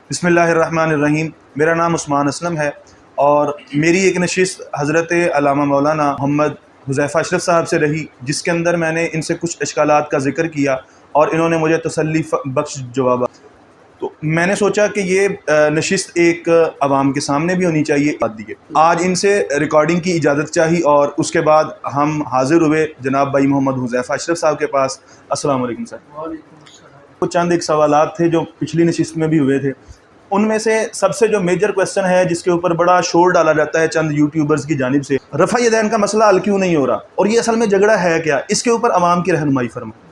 بسم اللہ الرحمن الرحیم۔ میرا نام عثمان اسلم ہے اور میری ایک نشست حضرت علامہ مولانا محمد حذیفہ اشرف صاحب سے رہی، جس کے اندر میں نے ان سے کچھ اشکالات کا ذکر کیا اور انہوں نے مجھے تسلی بخش جوابات۔ تو میں نے سوچا کہ یہ نشست ایک عوام کے سامنے بھی ہونی چاہیے۔ آج ان سے ریکارڈنگ کی اجازت چاہی اور اس کے بعد ہم حاضر ہوئے جناب بھائی محمد حذیفہ اشرف صاحب کے پاس۔ السلام علیکم سر۔ کچھ چند ایک سوالات تھے جو پچھلی نشست میں بھی ہوئے تھے، ان میں سے سب سے جو میجر کویسچن ہے جس کے اوپر بڑا شور ڈالا جاتا ہے چند یوٹیوبرز کی جانب سے، رفع یدین کا مسئلہ حل کیوں نہیں ہو رہا اور یہ اصل میں جھگڑا ہے کیا؟ اس کے اوپر عوام کی رہنمائی فرمائیں۔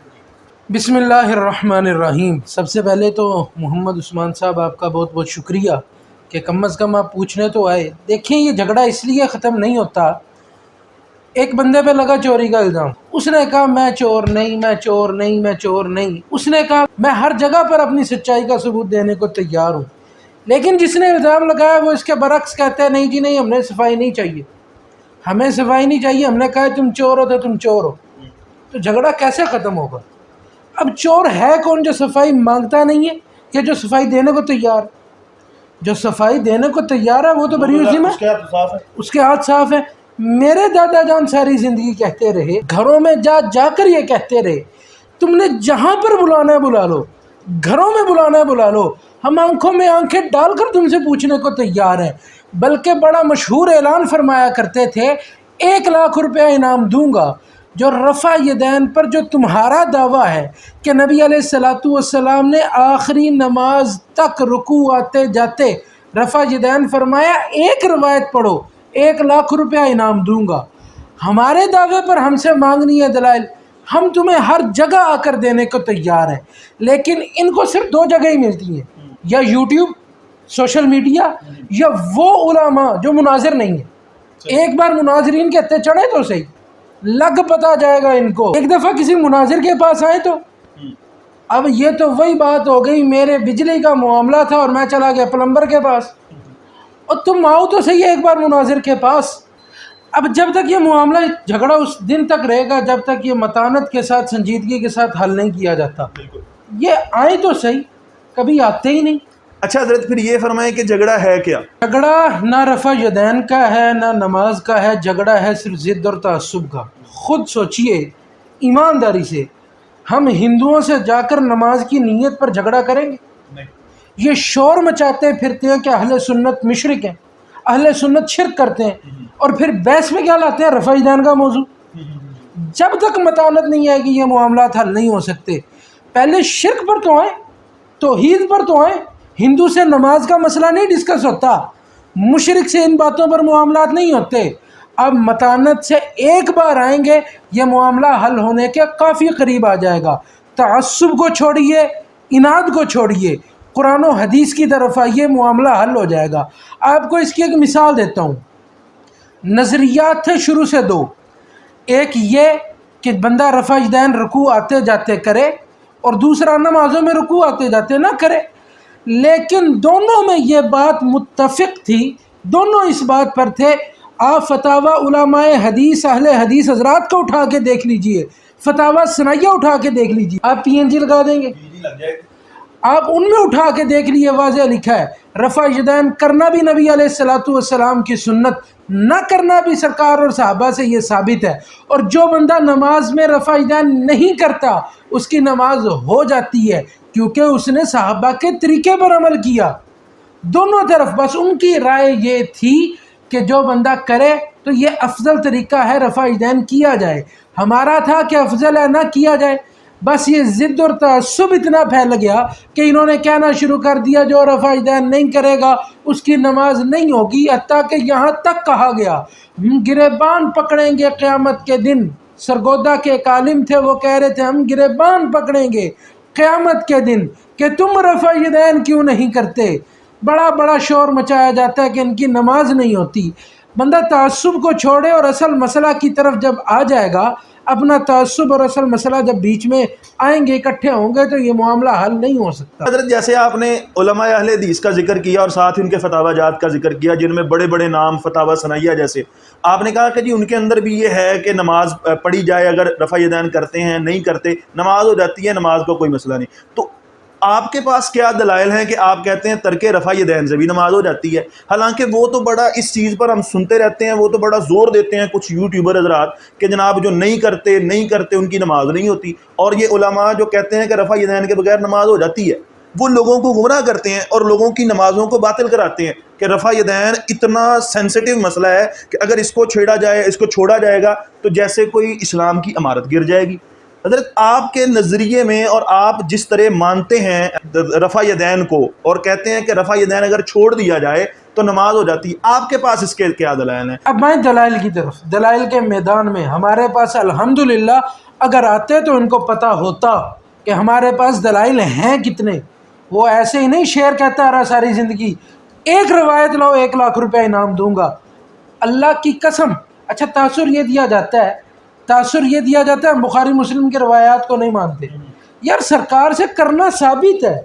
بسم اللہ الرحمن الرحیم۔ سب سے پہلے تو محمد عثمان صاحب آپ کا بہت بہت شکریہ کہ کم از کم آپ پوچھنے تو آئے۔ دیکھیں یہ جھگڑا اس لیے ختم نہیں ہوتا، ایک بندے پہ لگا چوری کا الزام، اس نے کہا میں چور نہیں، میں چور نہیں، میں چور نہیں، اس نے کہا میں ہر جگہ پر اپنی سچائی کا ثبوت دینے کو تیار ہوں، لیکن جس نے الزام لگایا وہ اس کے برعکس کہتا ہے نہیں جی نہیں، ہم نے صفائی نہیں چاہیے، ہمیں صفائی نہیں چاہیے، ہم نے کہا تم چور ہو تو تم چور ہو، تو جھگڑا کیسے ختم ہوگا؟ اب چور ہے کون جو صفائی مانگتا نہیں ہے یا جو صفائی دینے کو تیار؟ جو صفائی دینے کو تیار ہے وہ تو بری عظیم ہے، اس کے ہاتھ صاف ہے۔ میرے دادا جان ساری زندگی کہتے رہے، گھروں میں جا جا کر یہ کہتے رہے، تم نے جہاں پر بلانا ہے بلا لو، گھروں میں بلانا ہے بلا لو، ہم آنکھوں میں آنکھیں ڈال کر تم سے پوچھنے کو تیار ہیں۔ بلکہ بڑا مشہور اعلان فرمایا کرتے تھے 1,00,000 روپیہ انعام دوں گا جو رفع یدین پر جو تمہارا دعویٰ ہے کہ نبی علیہ السلام نے آخری نماز تک رکوع آتے جاتے رفع یدین فرمایا، ایک روایت پڑھو 1,00,000 روپیہ انعام دوں گا۔ ہمارے دعوے پر ہم سے مانگنی ہے دلائل، ہم تمہیں ہر جگہ آ کر دینے کو تیار ہیں، لیکن ان کو صرف 2 جگہ ہی ملتی ہیں، یا یوٹیوب سوشل میڈیا، یا وہ علماء جو مناظر نہیں ہیں۔ ایک بار مناظرین کے ہتھے چڑھے تو صحیح، لگ پتا جائے گا ان کو، ایک دفعہ کسی مناظر کے پاس آئے تو اب یہ تو وہی بات ہو گئی، میرے بجلی کا معاملہ تھا اور میں چلا گیا پلمبر کے پاس، اور تم آؤ تو صحیح ایک بار مناظر کے پاس۔ اب جب تک یہ معاملہ جھگڑا اس دن تک رہے گا جب تک یہ متانت کے ساتھ سنجیدگی کے ساتھ حل نہیں کیا جاتا۔ یہ آئے تو صحیح، کبھی آتے ہی نہیں۔ اچھا حضرت، پھر یہ فرمائیں کہ جھگڑا ہے کیا؟ جھگڑا نہ رفع یدین کا ہے نہ نماز کا ہے، جھگڑا ہے صرف ضد اور تعصب کا۔ خود سوچئے ایمانداری سے، ہم ہندوؤں سے جا کر نماز کی نیت پر جھگڑا کریں گے؟ یہ شور مچاتے پھرتے ہیں کہ اہل سنت مشرک ہیں، اہل سنت شرک کرتے ہیں، اور پھر بحث میں کیا لاتے ہیں؟ رفع یدین کا موضوع۔ جب تک متانت نہیں آئے گی یہ معاملات حل نہیں ہو سکتے۔ پہلے شرک پر تو آئیں، توحید پر تو آئیں۔ ہندو سے نماز کا مسئلہ نہیں ڈسکس ہوتا، مشرک سے ان باتوں پر معاملات نہیں ہوتے۔ اب متانت سے ایک بار آئیں گے یہ معاملہ حل ہونے کے کافی قریب آ جائے گا۔ تعصب کو چھوڑیے، اناد کو چھوڑیے، قرآن و حدیث کی طرف آئیے، معاملہ حل ہو جائے گا۔ آپ کو اس کی ایک مثال دیتا ہوں۔ نظریات تھے شروع سے 2، ایک یہ کہ بندہ رفع یدین رکوع آتے جاتے کرے، اور دوسرا نمازوں میں رکوع آتے جاتے نہ کرے، لیکن دونوں میں یہ بات متفق تھی، دونوں اس بات پر تھے۔ آپ فتاویٰ علماء حدیث اہل حدیث حضرات کو اٹھا کے دیکھ لیجئے، فتاویٰ ثنائیہ اٹھا کے دیکھ لیجئے، آپ PNG لگا دیں گے، آپ ان میں اٹھا کے دیکھ لیے، واضح لکھا ہے رفع یدین کرنا بھی نبی علیہ السلام کی سنت، نہ کرنا بھی سرکار اور صحابہ سے یہ ثابت ہے۔ اور جو بندہ نماز میں رفع یدین نہیں کرتا اس کی نماز ہو جاتی ہے، کیونکہ اس نے صحابہ کے طریقے پر عمل کیا۔ دونوں طرف بس ان کی رائے یہ تھی کہ جو بندہ کرے تو یہ افضل طریقہ ہے رفع یدین کیا جائے، ہمارا تھا کہ افضل ہے نہ کیا جائے۔ بس یہ ضد اور تعصب اتنا پھیل گیا کہ انہوں نے کہنا شروع کر دیا جو رفع یدین نہیں کرے گا اس کی نماز نہیں ہوگی، حتیٰ کہ یہاں تک کہا گیا ہم گریبان پکڑیں گے قیامت کے دن۔ سرگودا کے ایک عالم تھے، وہ کہہ رہے تھے ہم گریبان پکڑیں گے قیامت کے دن کہ تم رفع یدین کیوں نہیں کرتے۔ بڑا بڑا شور مچایا جاتا ہے کہ ان کی نماز نہیں ہوتی۔ بندہ تعصب کو چھوڑے اور اصل مسئلہ کی طرف جب آ جائے گا، اپنا تعصب اور اصل مسئلہ جب بیچ میں آئیں گے، اکٹھے ہوں گے، تو یہ معاملہ حل نہیں ہو سکتا۔ حضرت جیسے آپ نے علماء اہل حدیث کا ذکر کیا اور ساتھ ان کے فتاوی جات کا ذکر کیا جن میں بڑے بڑے نام فتاوی ثنائیہ جیسے، آپ نے کہا کہ جی ان کے اندر بھی یہ ہے کہ نماز پڑھی جائے، اگر رفع یدین کرتے ہیں نہیں کرتے نماز ہو جاتی ہے، نماز کو کوئی مسئلہ نہیں۔ تو آپ کے پاس کیا دلائل ہیں کہ آپ کہتے ہیں ترک رفع یدین سے بھی نماز ہو جاتی ہے؟ حالانکہ وہ تو بڑا اس چیز پر ہم سنتے رہتے ہیں، وہ تو بڑا زور دیتے ہیں کچھ یوٹیوبر حضرات کہ جناب جو نہیں کرتے ان کی نماز نہیں ہوتی، اور یہ علماء جو کہتے ہیں کہ رفع یدین کے بغیر نماز ہو جاتی ہے، وہ لوگوں کو گمراہ کرتے ہیں اور لوگوں کی نمازوں کو باطل کراتے ہیں کہ رفع یدین اتنا سینسٹیو مسئلہ ہے کہ اگر اس کو چھوڑا جائے گا تو جیسے کوئی اسلام کی عمارت گر جائے گی۔ حضرت آپ کے نظریے میں اور آپ جس طرح مانتے ہیں رفع یدین کو اور کہتے ہیں کہ رفع یدین اگر چھوڑ دیا جائے تو نماز ہو جاتی ہے، آپ کے پاس اس کے کیا دلائل ہیں؟ اب میں دلائل کی طرف، دلائل کے میدان میں ہمارے پاس الحمدللہ اگر آتے تو ان کو پتہ ہوتا کہ ہمارے پاس دلائل ہیں کتنے۔ وہ ایسے ہی نہیں شعر کہتا رہا ساری زندگی، ایک روایت لاؤ 1,00,000 روپے انعام دوں گا، اللہ کی قسم۔ اچھا تاثر یہ دیا جاتا ہے ہم بخاری مسلم کے روایات کو نہیں مانتے۔ یار سرکار سے کرنا ثابت ہے،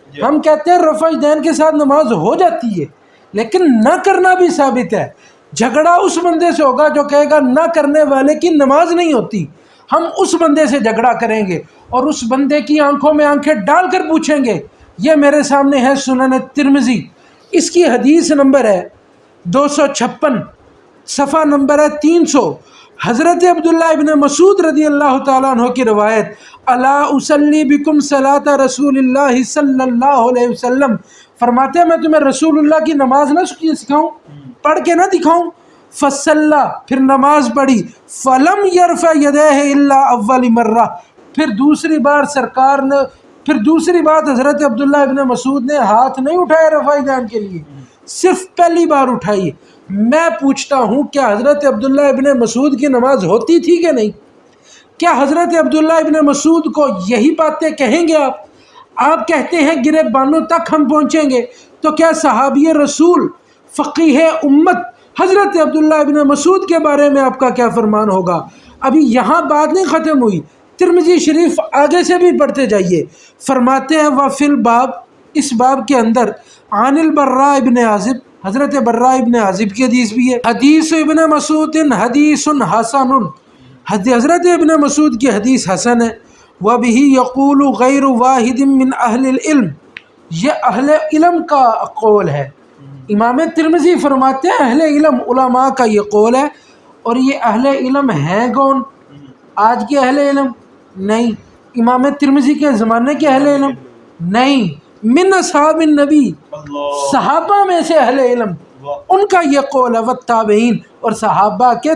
ہم کہتے ہیں رفع یدین کے ساتھ نماز ہو جاتی ہے، لیکن نہ کرنا بھی ثابت ہے۔ جھگڑا اس بندے سے ہوگا جو کہے گا نہ کرنے والے کی نماز نہیں ہوتی، ہم اس بندے سے جھگڑا کریں گے اور اس بندے کی آنکھوں میں آنکھیں ڈال کر پوچھیں گے۔ یہ میرے سامنے ہے سنن ترمذی، اس کی حدیث نمبر ہے 256، صفحہ نمبر ہے 300۔ حضرت عبداللہ ابن مسعود رضی اللہ تعالیٰ عنہ کی روایت، الا اصلی بکم صلاۃ رسول اللہ صلی اللہ علیہ وسلم، فرماتے ہیں میں تمہیں رسول اللہ کی نماز نہ سکھاؤں، پڑھ کے نہ دکھاؤں؟ فصلی، پھر نماز پڑھی، فلم یرفع یدیہ الا اول مرہ، پھر دوسری بات حضرت عبداللہ ابن مسعود نے ہاتھ نہیں اٹھائے رفع یدین کے لیے، صرف پہلی بار اٹھائی۔ میں پوچھتا ہوں کیا حضرت عبداللہ ابن مسعود کی نماز ہوتی تھی کہ نہیں؟ کیا حضرت عبداللہ ابن مسعود کو یہی باتیں کہیں گے آپ کہتے ہیں گرے بانوں تک ہم پہنچیں گے، تو کیا صحابی رسول فقیہ امت حضرت عبداللہ ابن مسعود کے بارے میں آپ کا کیا فرمان ہوگا؟ ابھی یہاں بات نہیں ختم ہوئی، ترمذی شریف آگے سے بھی پڑھتے جائیے، فرماتے ہیں وفی الباب، اس باب کے اندر، عن البراء ابن عازب، حضرت براء ابن عازب کی حدیث بھی ہے، حدیث ابن مسعود حدیث حسن، حضرت ابن مسعود کی حدیث حسن ہے، وبہ یقول غیر واحد من اہل العلم، یہ اہل علم کا قول ہے۔ امام ترمذی فرماتے ہیں اہل علم، علماء کا یہ قول ہے، اور یہ اہل علم ہیں کون؟ آج کے اہل علم نہیں، امام ترمذی کے زمانے کے اہل علم نہیں، من اصحاب النبی، صحابہ میں سے اہل علم، ان کا یہ قول ہے، والتابعین، اور صحابہ کے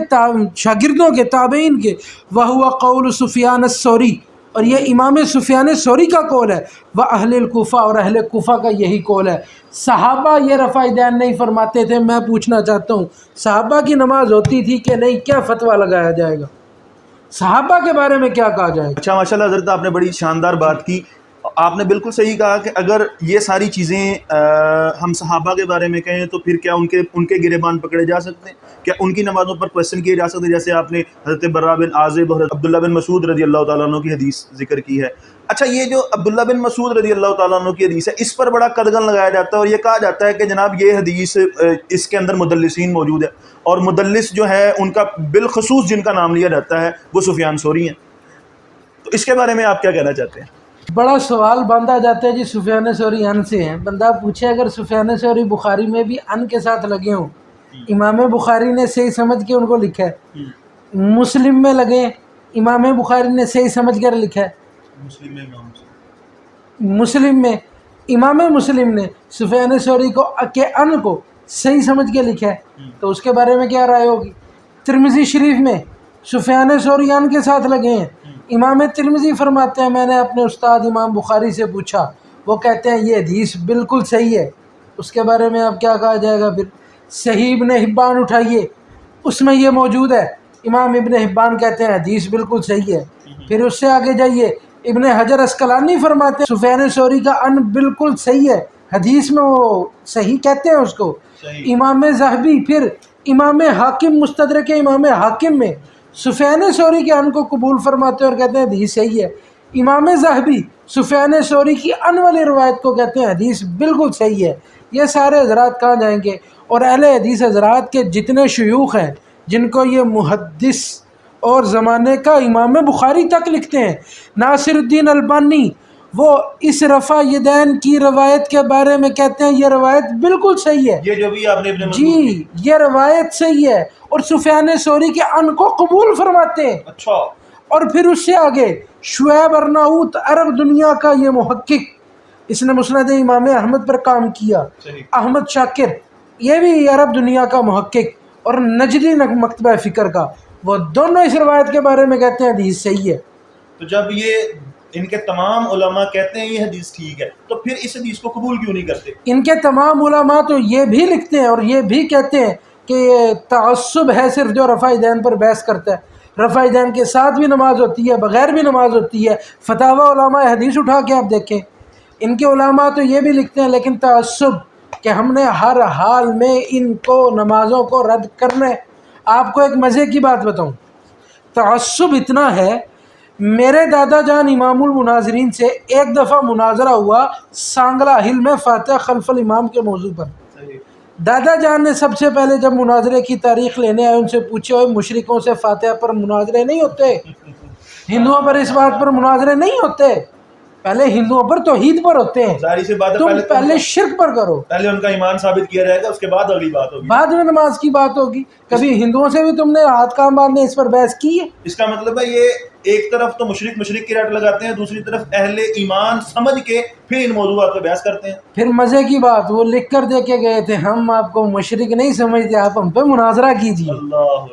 شاگردوں کے، تابعین کے، وہو قول سفیان الثوری، اور یہ امام سفیان ثوری کا قول ہے، واہل الکوفہ، اور اہل کوفہ کا یہی قول ہے۔ صحابہ یہ رفع یدین نہیں فرماتے تھے۔ میں پوچھنا چاہتا ہوں صحابہ کی نماز ہوتی تھی کہ نہیں؟ کیا فتویٰ لگایا جائے گا؟ صحابہ کے بارے میں کیا کہا جائے گا؟ اچھا ماشاءاللہ حضرت آپ نے بڑی شاندار بات کی، آپ نے بالکل صحیح کہا کہ اگر یہ ساری چیزیں ہم صحابہ کے بارے میں کہیں تو پھر کیا ان کے گریبان پکڑے جا سکتے ہیں؟ کیا ان کی نمازوں پر کویسچن کیے جا سکتے ہیں؟ جیسے آپ نے حضرت براء بن عازب اور عبداللہ بن مسعود رضی اللہ تعالیٰ عنہ کی حدیث ذکر کی ہے۔ اچھا یہ جو عبداللہ بن مسعود رضی اللہ تعالیٰ عنہ کی حدیث ہے، اس پر بڑا قدغن لگایا جاتا ہے اور یہ کہا جاتا ہے کہ جناب یہ حدیث اس کے اندر مدلسین موجود ہے، اور مدلس جو ہے ان کا بالخصوص جن کا نام لیا جاتا ہے وہ سفیان ثوری ہیں۔ تو اس کے بارے میں آپ کیا کہنا چاہتے ہیں؟ بڑا سوال باندھا جاتا ہے جی سفیان ثوری ان سے ہیں، بندہ پوچھے اگر سفیان ثوری بخاری میں بھی ان کے ساتھ لگے ہوں، امام بخاری نے صحیح سمجھ کے ان کو لکھا ہے، مسلم میں لگے امام بخاری نے صحیح سمجھ کر لکھا ہے، مسلم میں امام مسلم نے سفیان ثوری کو کہ ان کو صحیح سمجھ کے لکھا ہے، تو اس کے بارے میں کیا رائے ہوگی؟ ترمذی شریف میں سفیان ثوری ان کے ساتھ لگے ہیں، امام ترمذی فرماتے ہیں میں نے اپنے استاد امام بخاری سے پوچھا، وہ کہتے ہیں یہ حدیث بالکل صحیح ہے۔ اس کے بارے میں اب کیا کہا جائے گا؟ پھر صحیح ابن حبان اٹھائیے، اس میں یہ موجود ہے، امام ابن حبان کہتے ہیں حدیث بالکل صحیح ہے۔ پھر اس سے آگے جائیے، ابن حجر عسقلانی فرماتے ہیں سفیان ثوری کا ان بالکل صحیح ہے، حدیث میں وہ صحیح کہتے ہیں اس کو۔ امام ذہبی، پھر امام حاکم، مستدرک امام حاکم میں سفیان ثوری کے ان کو قبول فرماتے ہیں اور کہتے ہیں حدیث صحیح ہے۔ امام ذہبی سفیان ثوری کی ان والی روایت کو کہتے ہیں حدیث بالکل صحیح ہے۔ یہ سارے حضرات کہاں جائیں گے؟ اور اہل حدیث حضرات کے جتنے شیوخ ہیں جن کو یہ محدث اور زمانے کا امام بخاری تک لکھتے ہیں، ناصر الدین البانی وہ اس رفع یدین کی روایت کے بارے میں کہتے ہیں یہ روایت بالکل صحیح ہے، یہ جو بھی آپ نے ابن مسعود جی یہ روایت صحیح ہے، اور سفیان ثوری کے ان کو قبول فرماتے ہیں۔ اچھا اور پھر اس سے آگے شعیب ارناؤت عرب دنیا کا یہ محقق، اس نے مسند امام احمد پر کام کیا، صحیح، احمد شاکر یہ بھی عرب دنیا کا محقق اور نجدی مکتبہ فکر کا، وہ دونوں اس روایت کے بارے میں کہتے ہیں حدیث صحیح ہے۔ تو جب یہ ان کے تمام علماء کہتے ہیں یہ حدیث ٹھیک ہے تو پھر اس حدیث کو قبول کیوں نہیں کرتے؟ ان کے تمام علماء تو یہ بھی لکھتے ہیں اور یہ بھی کہتے ہیں کہ یہ تعصب ہے صرف جو رفع دین پر بحث کرتا ہے، رفع دین کے ساتھ بھی نماز ہوتی ہے، بغیر بھی نماز ہوتی ہے، فتاوی علماء حدیث اٹھا کے آپ دیکھیں، ان کے علماء تو یہ بھی لکھتے ہیں لیکن تعصب کہ ہم نے ہر حال میں ان کو نمازوں کو رد کرنا ہے۔ آپ کو ایک مزے کی بات بتاؤں، تعصب اتنا ہے، میرے دادا جان امام المناظرین سے ایک دفعہ مناظرہ ہوا سانگلہ ہل میں فاتحہ خلف الامام کے موضوع پر۔ صحیح، دادا جان نے سب سے پہلے جب مناظرے کی تاریخ لینے آئے ان سے پوچھے ہوئے مشرکوں سے فاتحہ پر مناظرے نہیں ہوتے، ہندوؤں پر اس بات پر مناظرے نہیں ہوتے، پہلے ہندوؤں پر توحید پر ہوتے ہیں، ظاہر سی بات ہے تم پہلے شرک پر کرو، پہلے ان کا ایمان ثابت کیا جائے گا اس کے بعد اگلی بات ہوگی۔ بعد میں نماز کی بات ہوگی۔ کبھی ہندوؤں سے بھی تم نے ہاتھ کام باندھنے اس پر بحث کی ہے؟ اس کا مطلب ہے یہ ایک طرف تو مشرک کی رٹ لگاتے ہیں، دوسری طرف اہل ایمان سمجھ کے پھر ان موضوعات پہ بحث کرتے ہیں۔ پھر مزے کی بات وہ لکھ کر دے کے گئے تھے ہم آپ کو مشرک نہیں سمجھتے، آپ ہم پہ مناظرہ کیجیے۔ اللہ،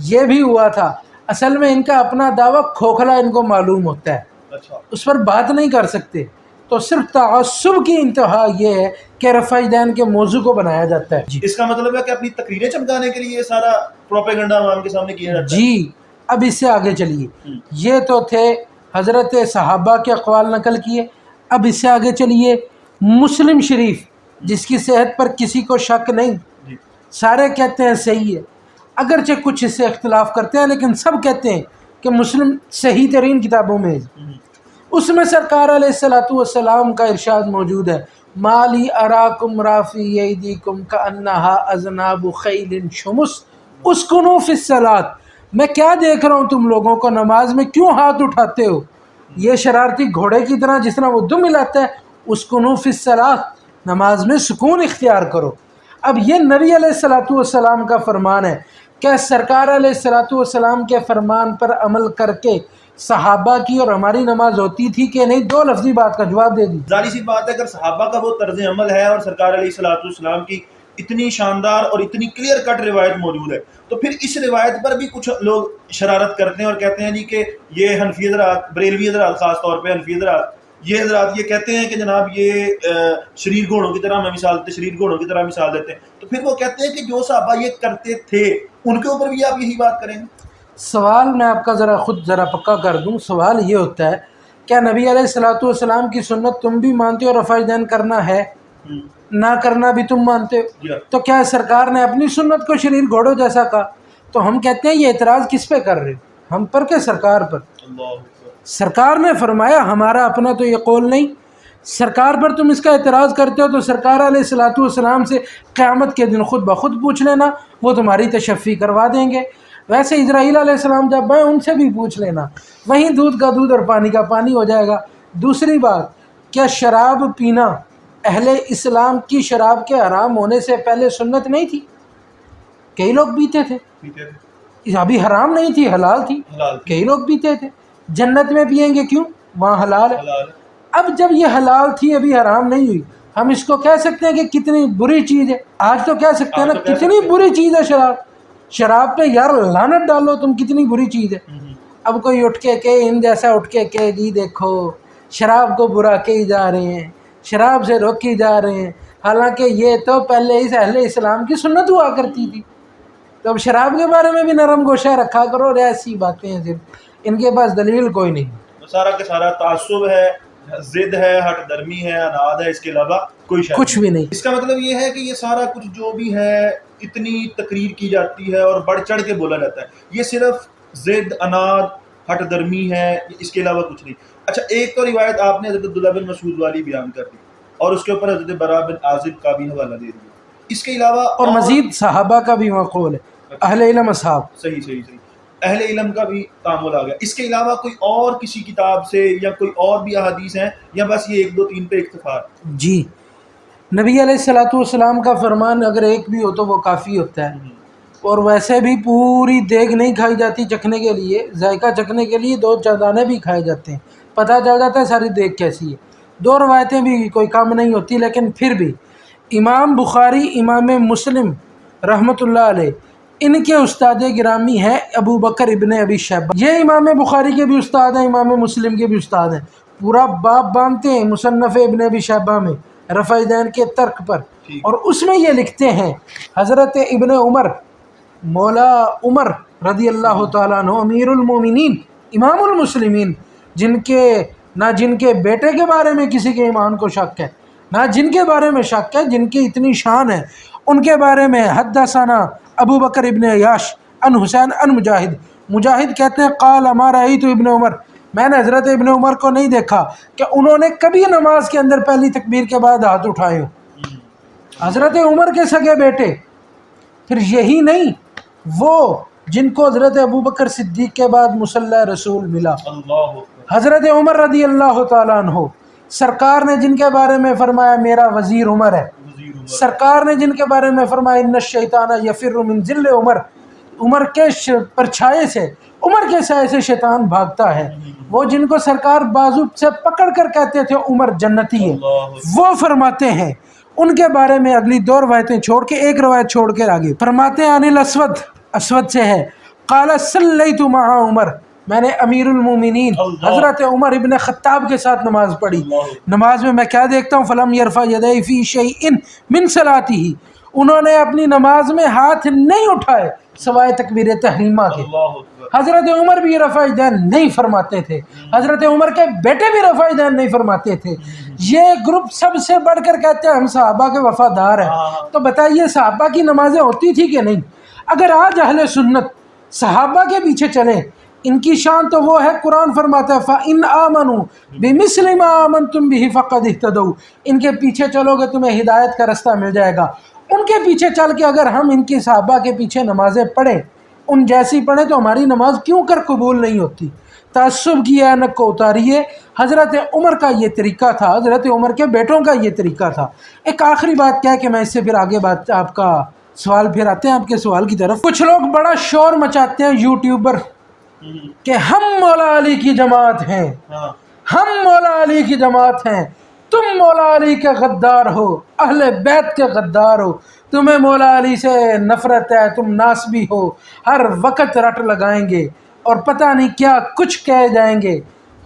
یہ بھی ہوا تھا۔ اصل میں ان کا اپنا دعویٰ کھوکھلا ان کو معلوم ہوتا ہے، اچھا اس پر بات نہیں کر سکتے، تو صرف تعصب کی انتہا یہ ہے کہ رفع دین کے موضوع کو بنایا جاتا ہے۔ اس کا مطلب ہے کہ اپنی تقریریں چمکانے کے لیے یہ سارا پروپیگنڈا عوام کے سامنے کیا جاتا ہے۔ جی اب اس سے آگے چلیے، یہ تو تھے حضرت صحابہ کے اقوال نقل کیے، اب اس سے آگے چلیے مسلم شریف جس کی صحت پر کسی کو شک نہیں، جی سارے کہتے ہیں صحیح ہے، اگرچہ کچھ اس سے اختلاف کرتے ہیں لیکن سب کہتے ہیں کہ مسلم صحیح ترین کتابوں میں ہے۔ اس میں سرکار علیہ الصلوۃ والسلام کا ارشاد موجود ہے، مالی اراکم رافی ایدیکم کانہا اذناب خیل شمس اسکنوا فی الصلاۃ، میں کیا دیکھ رہا ہوں تم لوگوں کو نماز میں کیوں ہاتھ اٹھاتے ہو، یہ شرارتی گھوڑے کی طرح جس طرح وہ دم ملاتا ہے، اسکنوا فی الصلاۃ، نماز میں سکون اختیار کرو۔ اب یہ نبی علیہ الصلوۃ والسلام کا فرمان ہے، کیا سرکار علیہ الصلوۃ والسلام کے فرمان پر عمل کر کے صحابہ کی اور ہماری نماز ہوتی تھی کہ نہیں؟ دو لفظی بات کا جواب دے دی۔ ظاہر سی بات ہے اگر صحابہ کا وہ طرز عمل ہے اور سرکار علیہ الصلوۃ والسلام کی اتنی شاندار اور اتنی کلیئر کٹ روایت موجود ہے تو پھر اس روایت پر بھی کچھ لوگ شرارت کرتے ہیں اور کہتے ہیں جی کہ یہ حنفی حضرات، بریلوی حضرات، خاص طور پہ حنفی حضرات، یہ حضرات یہ کہتے ہیں کہ جناب یہ شریر گھوڑوں کی طرح ہمیں مثال دیتے، شریر گھوڑوں کی طرح مثال دیتے ہیں، تو پھر وہ کہتے ہیں کہ جو صحابہ یہ کرتے تھے ان کے اوپر بھی آپ یہی بات کریں گے؟ سوال میں آپ کا ذرا پکا کر دوں، سوال یہ ہوتا ہے کیا نبی علیہ الصلوۃ والسلام کی سنت تم بھی مانتے ہو رفع دین کرنا ہے، نہ کرنا بھی تم مانتے ہو، تو کیا سرکار نے اپنی سنت کو شریر گھوڑوں جیسا کہا؟ تو ہم کہتے ہیں یہ اعتراض کس پہ کر رہے ہو، ہم پر کہ سرکار پر؟ سرکار نے فرمایا، ہمارا اپنا تو یہ قول نہیں، سرکار پر تم اس کا اعتراض کرتے ہو تو سرکار علیہ الصلوۃ والسلام سے قیامت کے دن خود بخود پوچھ لینا، وہ تمہاری تشفی کروا دیں گے۔ ویسے اسرائیل علیہ السلام جب آئے ان سے بھی پوچھ لینا، وہیں دودھ کا دودھ اور پانی کا پانی ہو جائے گا۔ دوسری بات، کیا شراب پینا اہل اسلام کی شراب کے حرام ہونے سے پہلے سنت نہیں تھی؟ کئی لوگ پیتے تھے، ابھی حرام نہیں تھی، حلال تھی، کئی لوگ پیتے تھے۔ جنت میں پیئیں گے کیوں؟ وہاں حلال ہے۔ اب جب یہ حلال تھی ابھی حرام نہیں ہوئی، ہم اس کو کہہ سکتے ہیں کہ کتنی بری چیز ہے؟ آج تو کہہ سکتے ہیں نا کتنی بری چیز ہے شراب، شراب پہ یار لعنت ڈالو تم، کتنی بری چیز ہے۔ اب کوئی اٹھ کے کہ ان جیسا اٹھ کے کہ جی دیکھو شراب کو برا کہی جا رہے ہیں، شراب سے روکی جا رہے ہیں، حالانکہ یہ تو پہلے اس اہل اسلام کی سنت ہوا کرتی تھی۔ تو اب شراب کے بارے میں بھی نرم گوشہ رکھا کرو، اور ایسی باتیں ہیں صرف ان کے پاس دلیل کوئی نہیں، سارا کا سارا تعصب ہے، ضد ہے، ہٹ درمی ہے، اناد ہے، اس کے علاوہ کوئی شے کچھ بھی نہیں۔ اس کا مطلب یہ ہے کہ یہ سارا کچھ جو بھی ہے اتنی تقریر کی جاتی ہے اور بڑھ چڑھ کے بولا جاتا ہے، یہ صرف ضد، اناد، ہٹ درمی ہے، اس کے علاوہ کچھ نہیں۔ اچھا ایک تو روایت آپ نے حضرت عبداللہ بن مسعود والی بیان کر دی اور اس کے اوپر حضرت براء بن عازب کا بھی حوالہ دے دیا، اس کے علاوہ اور مزید صحابہ کا بھی وہاں قول ہے، اہل علم اصحاب۔ صحیح۔ اہل علم کا بھی تعامل آ گیا. اس کے علاوہ کوئی اور کسی کتاب سے یا کوئی اور بھی احادیث ہیں یا بس یہ 1 2 3 پہ اکتفا؟ جی، نبی علیہ الصلوۃ والسلام کا فرمان اگر ایک بھی ہو تو وہ کافی ہوتا ہے. اور ویسے بھی پوری دیگ نہیں کھائی جاتی چکھنے کے لیے، ذائقہ چکھنے کے لیے 2 دانے بھی کھائے جاتے ہیں، پتہ چل جاتا ہے ساری دیگ کیسی ہے. 2 روایتیں بھی کوئی کم نہیں ہوتی، لیکن پھر بھی امام بخاری، امام مسلم رحمۃ اللہ علیہ، ان کے استاد گرامی ہیں ابو بکر ابن ابی شیبہ. یہ امام بخاری کے بھی استاد ہیں، امام مسلم کے بھی استاد ہیں. پورا باب باندھتے ہیں مصنف ابن ابی شیبہ میں رفع دین کے ترک پر، اور اس میں یہ لکھتے ہیں حضرت ابن عمر مولا عمر رضی اللہ تعالیٰ عنہ امیر المومنین امام المسلمین، جن کے بیٹے کے بارے میں کسی کے ایمان کو شک ہے، نہ جن کے بارے میں شک ہے، جن کی اتنی شان ہے، ان کے بارے میں حدثنا ابو بکر ابن عیاش ان حسین ان مجاہد کہتے ہیں قال ما رأیت ابن عمر، میں نے حضرت ابن عمر کو نہیں دیکھا کہ انہوں نے کبھی نماز کے اندر پہلی تکبیر کے بعد ہاتھ اٹھائے ہو. حضرت عمر کے سگے بیٹے، پھر یہی نہیں، وہ جن کو حضرت ابو بکر صدیق کے بعد مصلی رسول ملا، حضرت عمر رضی اللہ تعالیٰ عنہ، سرکار نے جن کے بارے میں فرمایا میرا وزیر عمر ہے، سرکار نے جن کے بارے میں فرمایا ان الشیطان یفر من ذل عمر، عمر کے پرچھائے سے، عمر کے سائے سے شیطان بھاگتا ہے، وہ جن کو سرکار بازو سے پکڑ کر کہتے تھے عمر جنتی ہے، وہ فرماتے ہیں ان کے بارے میں اگلی 2 روایتیں چھوڑ کے ایک روایت چھوڑ کے آگے فرماتے ہیں عن الاسود، اسود سے ہے قال صلیت مع عمر، میں نے امیر المومنین حضرت عمر ابن خطاب کے ساتھ نماز پڑھی. نماز میں کیا دیکھتا ہوں فلم یرفع یدیہ فی شیء من صلاتہ، انہوں نے اپنی نماز میں ہاتھ نہیں اٹھائے سوائے تکبیر تحریمہ کے. حضرت عمر بھی رفع دین نہیں فرماتے تھے، حضرت عمر کے بیٹے بھی رفع دین نہیں فرماتے تھے. یہ گروپ سب سے بڑھ کر کہتے ہیں ہم صحابہ کے وفادار ہیں. تو بتائیے صحابہ کی نمازیں ہوتی تھی کہ نہیں؟ اگر آج اہل سنت صحابہ کے پیچھے چلیں، ان کی شان تو وہ ہے، قرآن فرماتا ہے فَإِنْ آمَنُوا بِمِثْلِ مَا آمَنْتُمْ بِهِ فَقَدِ اهْتَدَوْا، ان کے پیچھے چلو گے تمہیں ہدایت کا رستہ مل جائے گا. ان کے پیچھے چل کے اگر ہم ان کی صحابہ کے پیچھے نمازیں پڑھیں، ان جیسی پڑھیں، تو ہماری نماز کیوں کر قبول نہیں ہوتی؟ تعصب کی اینک کو اتاریے. حضرت عمر کا یہ طریقہ تھا، حضرت عمر کے بیٹوں کا یہ طریقہ تھا. ایک آخری بات کیا ہے کہ میں اس سے پھر آگے بات آپ کا سوال، پھر آتے ہیں آپ کے سوال کی طرف. کچھ لوگ بڑا شور مچاتے ہیں یوٹیوبر کہ ہم مولا علی کی جماعت ہیں، ہم مولا علی کی جماعت ہیں، تم مولا علی کے غدار ہو، اہل بیت کے غدار ہو، تمہیں مولا علی سے نفرت ہے، تم ناسبی ہو، ہر وقت رٹ لگائیں گے اور پتہ نہیں کیا کچھ کہہ جائیں گے.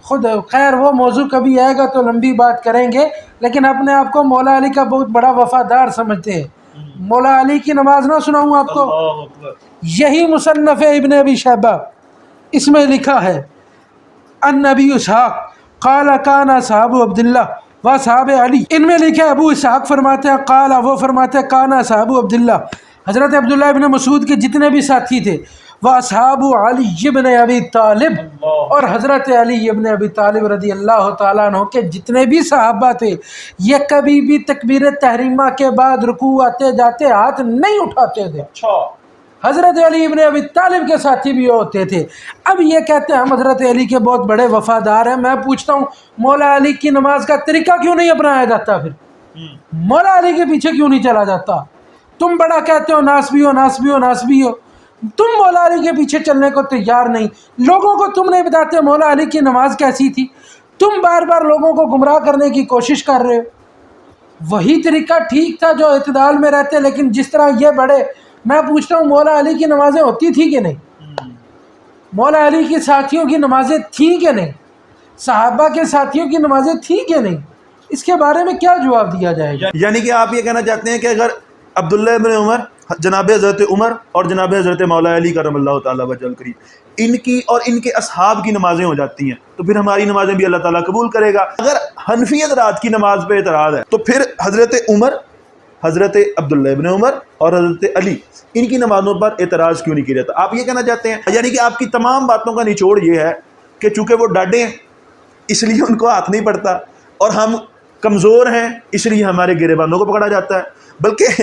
خود خیر وہ موضوع کبھی آئے گا تو لمبی بات کریں گے، لیکن اپنے آپ کو مولا علی کا بہت بڑا وفادار سمجھتے ہیں. مولا علی کی نماز نہ سناؤں آپ کو؟ یہی مصنف ابن ابی شیبہ، اس میں لکھا ہے ان ابی اسحاق قال کان اصحاب عبداللہ و اصحاب علی، ان میں لکھا ہے ابو اسحاق فرماتے ہیں قال، وہ فرماتے ہیں کان اصحاب عبداللہ، حضرت عبداللہ ابن مسعود کے جتنے بھی ساتھی تھے، و اصحاب علی ابن ابی طالب، اور حضرت علی ابن ابی طالب رضی اللہ تعالیٰ عنہ کے جتنے بھی صحابہ تھے، یہ کبھی بھی تکبیر تحریمہ کے بعد رکوع آتے جاتے ہاتھ نہیں اٹھاتے تھے. حضرت علی ابن ابی طالب کے ساتھی بھی ہوتے تھے. اب یہ کہتے ہیں ہم حضرت علی کے بہت بڑے وفادار ہیں. میں پوچھتا ہوں مولا علی کی نماز کا طریقہ کیوں نہیں اپنایا جاتا؟ پھر مولا علی کے پیچھے کیوں نہیں چلا جاتا؟ تم بڑا کہتے ہو ناسبی ہو، ناسبی ہو، ناسبی ہو، تم مولا علی کے پیچھے چلنے کو تیار نہیں. لوگوں کو تم نہیں بتاتے مولا علی کی نماز کیسی تھی، تم بار بار لوگوں کو گمراہ کرنے کی کوشش کر رہے ہو. وہی طریقہ ٹھیک تھا جو اعتدال میں رہتے، لیکن جس طرح یہ بڑے، میں پوچھتا ہوں مولا علی کی نمازیں ہوتی تھی کہ نہیں؟ مولا علی کے ساتھیوں کی نمازیں تھیں کہ نہیں؟ صحابہ کے ساتھیوں کی نمازیں تھیں کہ نہیں؟ اس کے بارے میں کیا جواب دیا جائے گا؟ یعنی کہ آپ یہ کہنا چاہتے ہیں کہ اگر عبداللہ ابن عمر، جناب حضرت عمر اور جناب حضرت مولا علی کرم اللہ تعالیٰ وجل کریم، ان کی اور ان کے اصحاب کی نمازیں ہو جاتی ہیں تو پھر ہماری نمازیں بھی اللہ تعالیٰ قبول کرے گا. اگر حنفی حضرات کی نماز پہ اعتراض ہے تو پھر حضرت عمر، حضرت عبداللہ ابن عمر اور حضرت علی، ان کی نمازوں پر اعتراض کیوں نہیں کیا جاتا؟ آپ یہ کہنا چاہتے ہیں، یعنی کہ آپ کی تمام باتوں کا نچوڑ یہ ہے کہ چونکہ وہ ڈاڈے ہیں اس لیے ان کو ہاتھ نہیں پڑتا، اور ہم کمزور ہیں اس لیے ہمارے گرے بانوں کو پکڑا جاتا ہے. بلکہ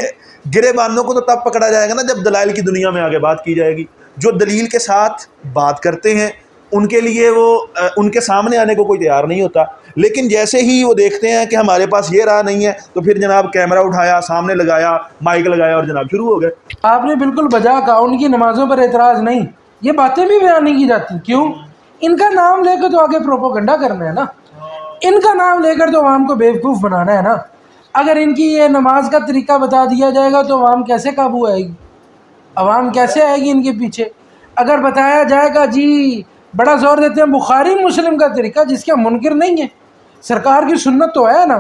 گرے بانوں کو تو تب پکڑا جائے گا نا جب دلائل کی دنیا میں آگے بات کی جائے گی. جو دلیل کے ساتھ بات کرتے ہیں ان کے لیے وہ ان کے سامنے آنے کو کوئی تیار نہیں ہوتا، لیکن جیسے ہی وہ دیکھتے ہیں کہ ہمارے پاس یہ راہ نہیں ہے تو پھر جناب کیمرہ اٹھایا، سامنے لگایا، مائک لگایا اور جناب شروع ہو گئے۔ آپ نے بالکل بجا کہا، ان کی نمازوں پر اعتراض نہیں، یہ باتیں بھی بیان نہیں کی جاتی۔ کیوں؟ ان کا نام لے کر تو آگے پروپیگنڈا کرنا ہے نا، ان کا نام لے کر تو عوام کو بیوقوف بنانا ہے نا۔ اگر ان کی یہ نماز کا طریقہ بتا دیا جائے گا تو عوام کیسے قابو آئے گی، عوام کیسے آئے گی ان کے پیچھے؟ اگر بتایا جائے گا جی، بڑا زور دیتے ہیں بخاری مسلم کا طریقہ، جس کے منکر نہیں ہے، سرکار کی سنت تو ہے نا،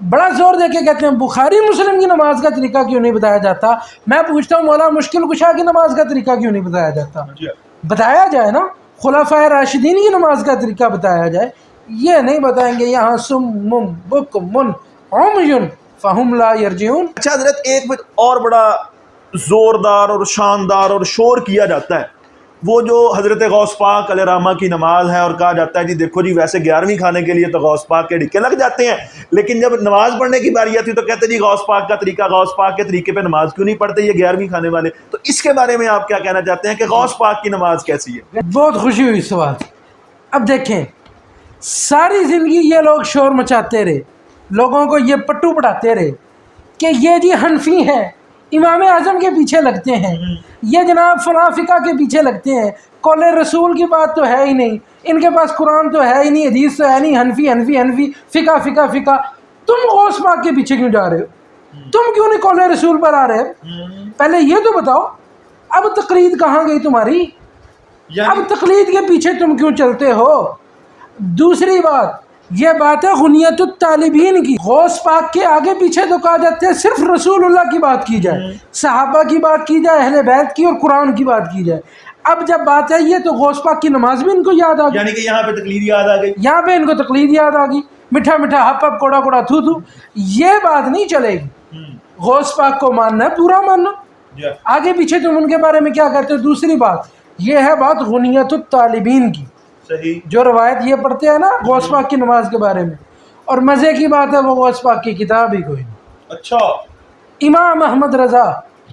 بڑا زور دے کے کہتے ہیں بخاری مسلم کی نماز کا طریقہ کیوں نہیں بتایا جاتا؟ میں پوچھتا ہوں مولا مشکل کشا کی نماز کا طریقہ کیوں نہیں بتایا جاتا؟ بتایا جائے نا، خلفائے راشدین کی نماز کا طریقہ بتایا جائے، یہ نہیں بتائیں گے یہاں سم بکم عمی فہم لا یرجعون۔ اچھا حضرت، ایک اور بڑا زوردار اور شاندار اور شور کیا جاتا ہے، وہ جو حضرت غوث پاک علیہ رحمہ کی نماز ہے، اور کہا جاتا ہے جی دیکھو جی ویسے 11ویں کھانے کے لیے تو غوث پاک کے ڈھکے لگ جاتے ہیں، لیکن جب نماز پڑھنے کی باری آتی ہے تو کہتے ہیں جی غوث پاک کا طریقہ، غوث پاک کے طریقے پہ نماز کیوں نہیں پڑھتے یہ 11ویں کھانے والے؟ تو اس کے بارے میں آپ کیا کہنا چاہتے ہیں کہ غوث پاک کی نماز کیسی ہے؟ بہت خوشی ہوئی سوال۔ اب دیکھیں، ساری زندگی یہ لوگ شور مچاتے رہے، لوگوں کو یہ پٹو پڑھاتے رہے کہ یہ جی حنفی ہیں، امام اعظم کے پیچھے لگتے ہیں، یہ جناب فلاں فقہ کے پیچھے لگتے ہیں، قول رسول کی بات تو ہے ہی نہیں، ان کے پاس قرآن تو ہے ہی نہیں، حدیث تو ہے نہیں، حنفی حنفی حنفی، فقہ فقہ فقہ۔ تم غوث پاک کے پیچھے کیوں جا رہے ہو؟ تم کیوں نہیں قول رسول پر آ رہے ہو؟ پہلے یہ تو بتاؤ، اب تقلید کہاں گئی تمہاری؟ اب تقلید کے پیچھے تم کیوں چلتے ہو؟ دوسری بات، یہ بات ہے غنیت الطالبین کی، غوث پاک کے آگے پیچھے تو کہا جاتا ہے صرف رسول اللہ کی بات کی جائے، صحابہ کی بات کی جائے، اہل بیت کی اور قرآن کی بات کی جائے۔ اب جب بات ہے یہ تو غوث پاک کی نماز بھی ان کو یاد آ گئی، یعنی کہ یہاں پہ تقلید یاد آ گئی، یہاں پہ ان کو تقلید یاد آ گئی، میٹھا میٹھا ہپ ہپ کوڑا کوڑا تھو تھو، یہ بات نہیں چلے گی۔ غوث پاک کو ماننا ہے، پورا ماننا، آگے پیچھے تم ان کے بارے میں کیا کہتے ہو؟ دوسری بات یہ ہے بات غنیت الطالبین کی، صحیح، جو روایت یہ پڑھتے ہیں نا غوث پاک کی نماز کے بارے میں، اور مزے کی بات ہے وہ غوث پاک کی کتاب ہی کوئی نہیں۔ اچھا، امام احمد رضا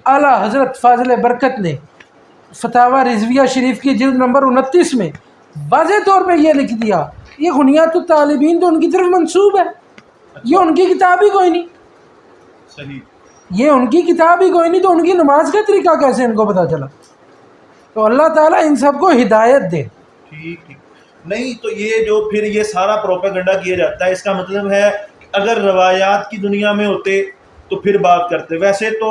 اعلیٰ حضرت فاضل برکت نے فتاوی رضویہ شریف کی جلد نمبر 29 میں واضح طور پہ یہ لکھ دیا، یہ غنیت الطالبین تو ان کی طرف منسوب ہے، یہ ان کی کتاب ہی کوئی نہیں، صحیح، یہ ان کی کتاب ہی کوئی نہیں، تو ان کی نماز کا طریقہ کیسے ان کو پتہ چلا؟ تو اللہ تعالیٰ ان سب کو ہدایت دے۔ ٹھیک ٹھیک، نہیں تو یہ جو پھر یہ سارا پروپیگنڈا کیا جاتا ہے، اس کا مطلب ہے کہ اگر روایات کی دنیا میں ہوتے تو پھر بات کرتے، ویسے تو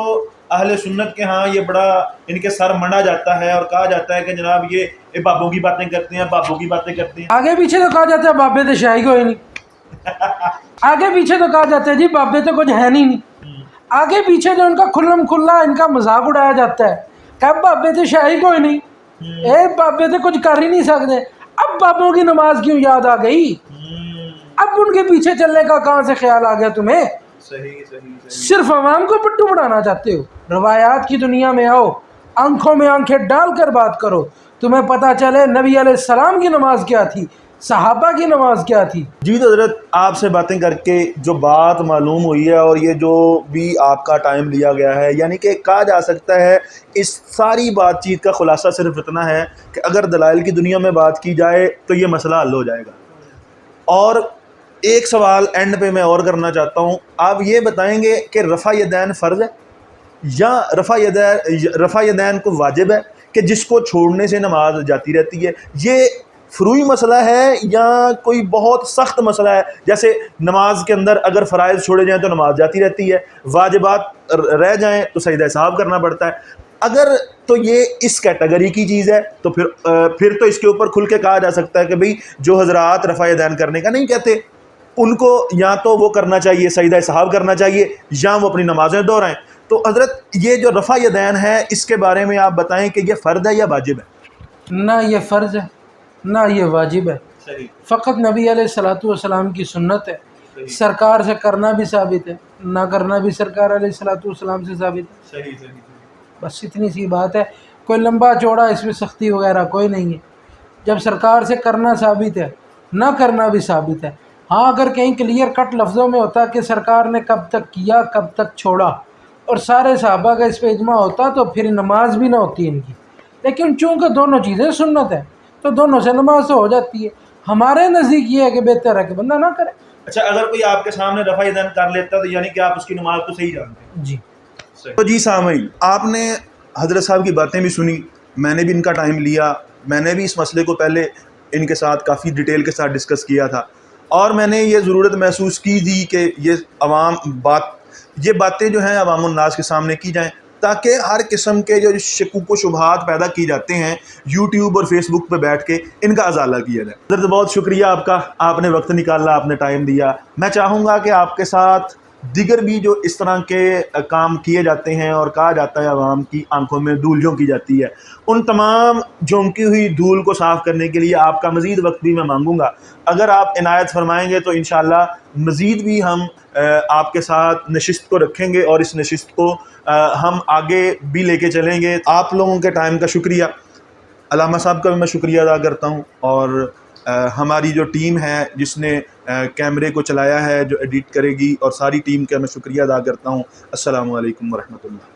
اہل سنت کے ہاں یہ بڑا ان کے سر منڈا جاتا ہے اور کہا جاتا ہے کہ جناب یہ بابوں کی باتیں کرتے ہیں، بابوں کی باتیں کرتے ہیں۔ آگے پیچھے تو کہا جاتا ہے بابے تو شاہی کوئی نہیں، آگے پیچھے تو کہا جاتا ہے جی بابے تو کچھ ہے نہیں، آگے پیچھے جو ان کا کھلم کھلا ان کا مذاق اڑایا جاتا ہے کہ بابے تو شاہی کوئی نہیں، اے بابے تو کچھ کر ہی نہیں سکتے۔ اب بابوں کی نماز کیوں یاد آ گئی؟ اب ان کے پیچھے چلنے کا کہاں سے خیال آ گیا تمہیں؟ صحیح صحیح، صرف عوام کو پٹو بڑھانا چاہتے ہو۔ روایات کی دنیا میں آؤ، آنکھوں میں آنکھیں ڈال کر بات کرو، تمہیں پتہ چلے نبی علیہ السلام کی نماز کیا تھی، صحابہ کی نماز کیا تھی۔ جی تو حضرت آپ سے باتیں کر کے جو بات معلوم ہوئی ہے، اور یہ جو بھی آپ کا ٹائم لیا گیا ہے، یعنی کہ کہا جا سکتا ہے اس ساری بات چیت کا خلاصہ صرف اتنا ہے کہ اگر دلائل کی دنیا میں بات کی جائے تو یہ مسئلہ حل ہو جائے گا۔ اور ایک سوال اینڈ پہ میں اور کرنا چاہتا ہوں، آپ یہ بتائیں گے کہ رفع یدین فرض ہے یا رفع یدین کو واجب ہے کہ جس کو چھوڑنے سے نماز جاتی رہتی ہے؟ یہ فروعی مسئلہ ہے یا کوئی بہت سخت مسئلہ ہے؟ جیسے نماز کے اندر اگر فرائض چھوڑے جائیں تو نماز جاتی رہتی ہے، واجبات رہ جائیں تو سجدہ سہو کرنا پڑتا ہے۔ اگر تو یہ اس کیٹیگری کی چیز ہے تو پھر تو اس کے اوپر کھل کے کہا جا سکتا ہے کہ بھئی جو حضرات رفع یدین کرنے کا نہیں کہتے ان کو یا تو وہ کرنا چاہیے، سجدہ سہو کرنا چاہیے، یا وہ اپنی نمازیں دہرائیں۔ تو حضرت یہ جو رفع یدین ہے اس کے بارے میں آپ بتائیں کہ یہ فرض ہے یا واجب ہے؟ نہ یہ فرض ہے نہ یہ واجب ہے، صحیح، فقط نبی علیہ الصلوۃ والسلام کی سنت ہے، سرکار سے کرنا بھی ثابت ہے، نہ کرنا بھی سرکار علیہ الصلوۃ والسلام سے ثابت ہے، صحیح صحیح، بس اتنی سی بات ہے۔ کوئی لمبا چوڑا اس میں سختی وغیرہ کوئی نہیں ہے، جب سرکار سے کرنا ثابت ہے نہ کرنا بھی ثابت ہے۔ ہاں اگر کہیں کلیئر کٹ لفظوں میں ہوتا کہ سرکار نے کب تک کیا کب تک چھوڑا اور سارے صحابہ کا اس پہ اجماع ہوتا تو پھر نماز بھی نہ ہوتی ان کی، لیکن چونکہ دونوں چیزیں سنت ہیں تو دونوں سے نماز تو ہو جاتی ہے. ہمارے نزدیک یہ ہے کہ بہتر ہے کہ بندہ نہ کرے. اچھا، اگر کوئی آپ کے سامنے رفع یدین کر لیتا تو یعنی کہ آپ اس کی نماز کو صحیح جانتے ہیں. جی تو جی سامعین، آپ نے حضرت صاحب کی باتیں بھی سنی، میں نے بھی ان کا ٹائم لیا، میں نے بھی اس مسئلے کو پہلے ان کے ساتھ کافی ڈیٹیل کے ساتھ ڈسکس کیا تھا، اور میں نے یہ ضرورت محسوس کی تھی کہ یہ باتیں جو ہیں عوام الناس کے سامنے کی جائیں، تاکہ ہر قسم کے جو شکوک و شبہات پیدا کی جاتے ہیں یوٹیوب اور فیس بک پہ بیٹھ کے، ان کا ازالہ کیا جائے. حضرت بہت شکریہ آپ کا، آپ نے وقت نکالا، آپ نے ٹائم دیا. میں چاہوں گا کہ آپ کے ساتھ دیگر بھی جو اس طرح کے کام کیے جاتے ہیں اور کہا جاتا ہے عوام کی آنکھوں میں دھول جھونکی جاتی ہے، ان تمام جھونکی ہوئی دھول کو صاف کرنے کے لیے آپ کا مزید وقت بھی میں مانگوں گا. اگر آپ عنایت فرمائیں گے تو انشاءاللہ مزید بھی ہم آپ کے ساتھ نشست کو رکھیں گے، اور اس نشست کو ہم آگے بھی لے کے چلیں گے. آپ لوگوں کے ٹائم کا شکریہ. علامہ صاحب کا بھی میں شکریہ ادا کرتا ہوں، اور ہماری جو ٹیم ہے جس نے کیمرے کو چلایا ہے، جو ایڈٹ کرے گی، اور ساری ٹیم کا میں شکریہ ادا کرتا ہوں. السلام علیکم ورحمۃ اللہ.